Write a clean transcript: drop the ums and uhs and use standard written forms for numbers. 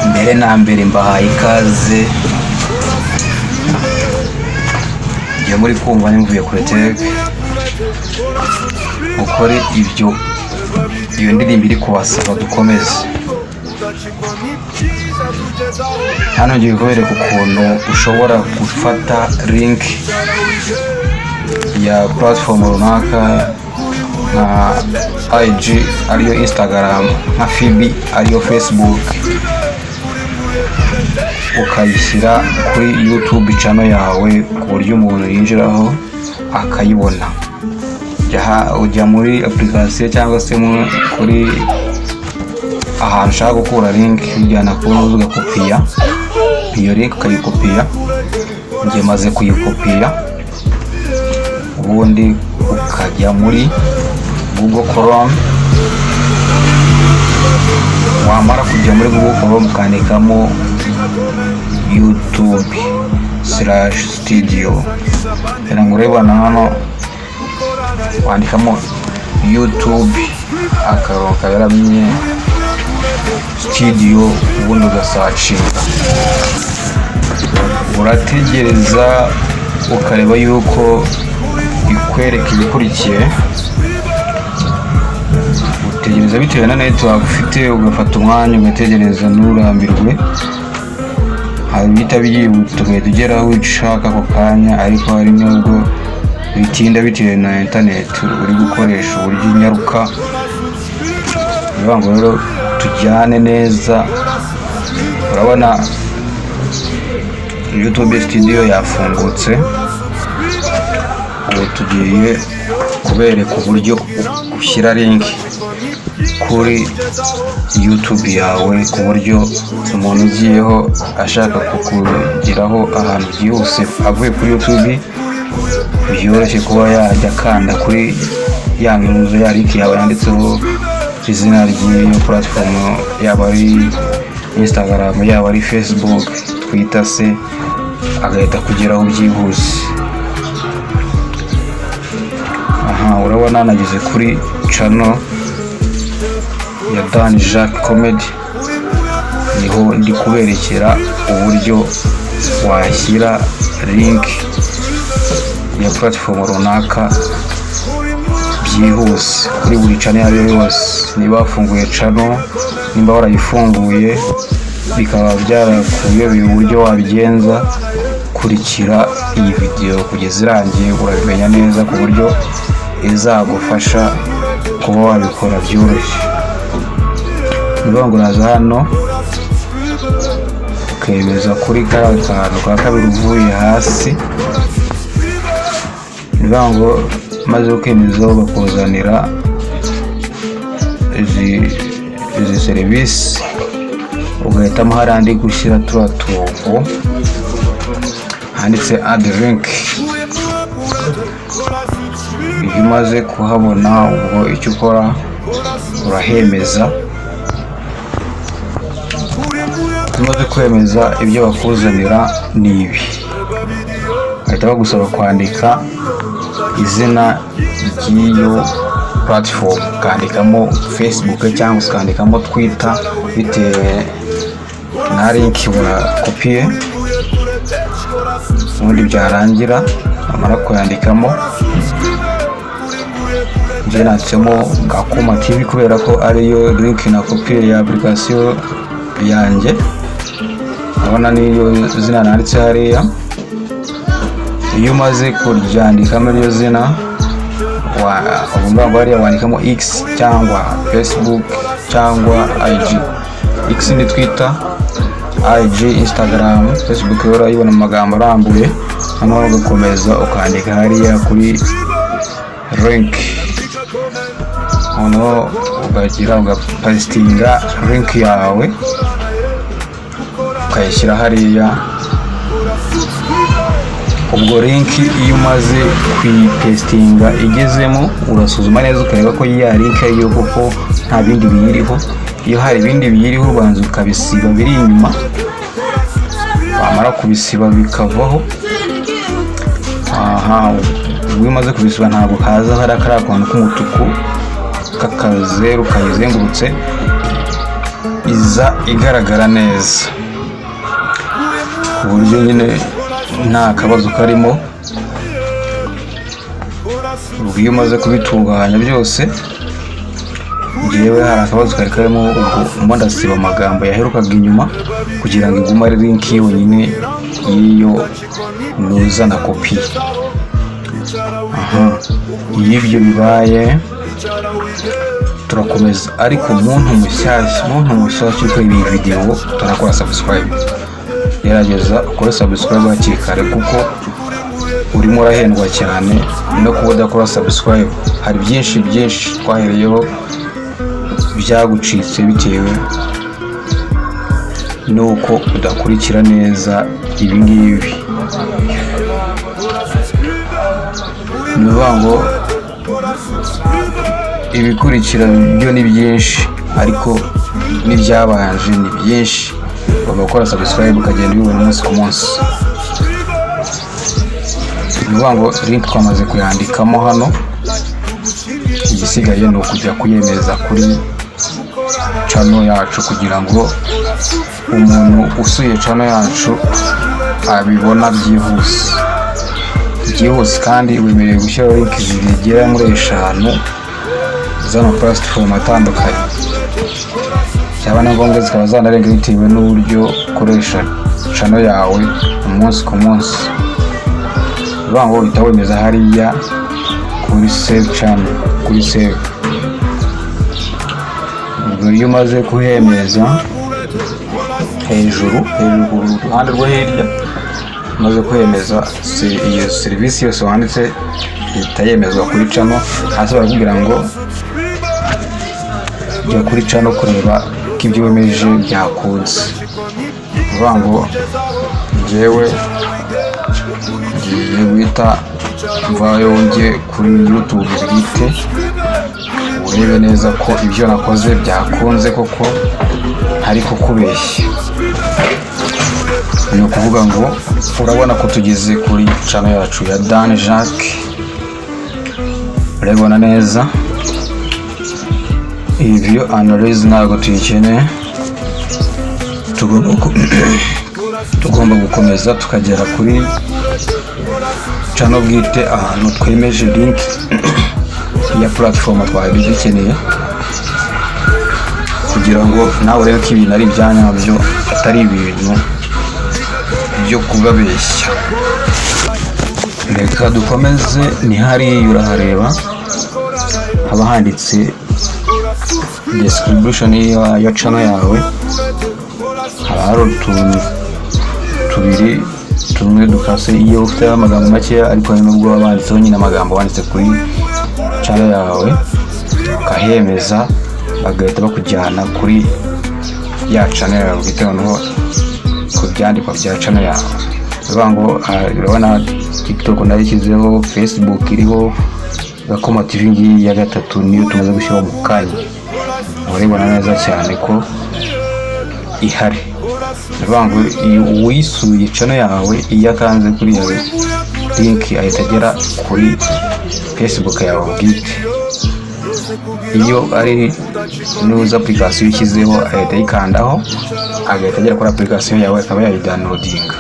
mbere na mbere mbahaye ikaze igihe muri kumva nimvuye kuri Tech ukore ibyo iyo ndirimbo iri kubasaba dukomeze. Hano ngiye kubereka ukuntu ushobora gufata link ya platform runaka nka IG ariyo Instagram, nka FB ariyo Facebook, ukayishyira kuri YouTube channel yawe ku buryo umuntu yinjiraho akayibona. Ujya muri application cyangwa se kuri ahantu ushaka gukura link, ujyana ku rubuga ugakopiya iyo link, ukayikopiya. Ngiye maze kuyikopiya, ubundi ukajya muri Google Chrome. Wamara kujya muri Google Chrome ukandikamo YouTube/studio. Era ngo urebana hano wandikamo YouTube akaronka yaramye studio, ubundi ugasacinga. Urategereza ukareba yuko ikwereka ibikurikiye. Utegereza bitewe na network ufite, ugafata umwanya ugategereza nturambirwe. Hari bita byihuta ugera aho ushaka ako kanya, ariko hari nubwo bitinda bitewe na internet uri gukoresha uburyo inyaruka. Niyo ngo rero tujyane neza. Urabona YouTube studio yafungutse. Ubu tugiye kubereka uburyo ushyira link kuri YouTube yawe ku buryo umuntu ugiyeho ashaka kukugiraho ahantu byihuse avuye kuri YouTube byoroshye kuba yajya kanda kuri ya nkuru ya link yawe yanditseho izina ry'iyo platform, yaba ari Instagram, yaba ari Facebook, Twitter se, agahita kugeraho byihuse. Urabona nageze kuri channel ya Dan Jacques Comedy, niho ndi kuberekera uburyo washyira link ya platform runaka byihuse kuri buri channel yayo yose. Niba wafunguye channel, nimba warayifunguye bikaba byarakuyoboye uburyo wabigenza, kurikira iyi video kugeza irangiye, urabimenya neza ku buryo izagufasha kuba wabikora byoroshye. Niba uraza hano ukemeza kuri kantu ka kabiri uvuye hasi, niba ngo maze ukemeza bakuzanira izi serivisi, ugahitamo harandi gushyira turatubo handitse add link. Iyo umaze kuhabona, ubwo icyo ukora urahemeza. Umaze kwemeza, ibyo bakuzanira ni ibi. Bahita bagusaba kwandika izina ry'iyo platform, ukandikamo Facebook cyangwa ukandikamo Twitter bitewe na link wakopiye. Ubundi byarangira amara kuyandikamo, njye nanditsemo Gakoma TV kubera ko ariyo link na kopiye ya application yanjye. Urabona niyo zina nanditse hariya. Iyo umaze kuryandikamo iryo zina, ugomba wandikamo X cyangwa Facebook cyangwa IG. X ni Twitter, IG Instagram, Facebook urayibona mu magambo arambuye. Hano ugakomeza ukandika hariya kuri link. Hano ugapastinga link yawe ukayishyira hariya. Ubwo link iyo umaze kuyipastinga igezemo, urasuzuma neza ukareba ko ya link ariyo koko nta bindi biyiriho. Iyo hari ibindi biyiriho, ubanza ukabisiba biri inyuma. Wamara kubisiba bikavaho, iyo umaze kubisiba ntabwo haza hari akantu k'umutuku k'akazeru kayizengurutse iza igaragara neza ku buryo nyine nta kabazo karimo. Ubwo iyo umaze kubitunganya byose, njyewe hari akabazo kari karimo, ubwo ndasiba amagambo yaherukaga inyuma kugira ngo igume ari link yonyine y'iyo nuza na kopi. Iyo ibyo bibaye turakomeza, ariko muntu mushyashya uri iyi video turakora subscribe, gerageza ukore subscribe hakiri kare kuko urimo urahendwa cyane no kuba udakora subscribe. Hari byinshi twahereyeho byagucitse bitewe nuko udakurikira neza ibi ngibi. Ni ukuvuga ngo ibikurikira byo ni byinshi, ariko n'ibyabanje ni byinshi. Ugomba gukora subscribe ukagenda ubibona umunsi ku munsi. Ni ukuvuga ngo link twamaze kuyandikamo hano, igisigaye ni ukujya kuyemeza kuri channel yacu kugira ngo umuntu usuye channel yacu abibona byihuse, kandi wemerewe gushyiraho link zigera muri 5 z'ama platform atandukanye. Cyaba na ngombwa zikaba zanarenga bitewe n'uburyo ukoresha channel yawe umunsi ku munsi. Bango uhita wemeza hariya kuri save channel, kuri save. Ubwo iyo umaze kuhemeza hejuru uruhande rwo hirya, umaze kuhemeza iyo serivisi yose wanditse ihita yemezwa kuri channel. Hasi barakubwira ngo jya kuri channel kureba ko ibyo wemeje byakunze. Uvuga ngo njyewe ngiye guhita mvayo njye kuri YouTube bwite, urebe neza ko ibyo nakoze byakunze koko ntari kukubeshya. Ni ukuvuga ngo urabona ko tugeze kuri channel yacu ya Dan Jacques, urabona neza. Iyi video analyze ntabwo tuyikeneye, tugomba gukomeza tukagera kuri channel bwite, ahantu twemeje link ya platform twari dukeneye, kugira ngo nawe urebe ko ibintu ari ibyanyabyo atari ibintu byo kubabeshya. Reka dukomeze. Ni hariya urahareba haba handitse description ya channel yawe, haba hari utuntu tubiri, tumwe dukase iyo ufite amagambo make, ariko hari nubwo wanditseho nyine amagambo wanditse kuri channel yawe, ukahemeza bagahita bakujyana kuri ya channel yawe bitewe n'aho ku byandikwa bya channel yawe. Bivuga ngo urabona TikTok nayishyizeho, Facebook iriho, Gakoma TV ngiyi ya gatatu niyo tumaze gushyiraho mu kanya. Urabona neza cyane ko ihari. Bivuga ngo uwisuye channel yawe iyo akanze kuri yawe link ahita agera kuri Facebook yawe bwite. Iyo ari news application ishyizeho ahita yikandaho agahita agera kuri application yawe akaba yayidownloadinga.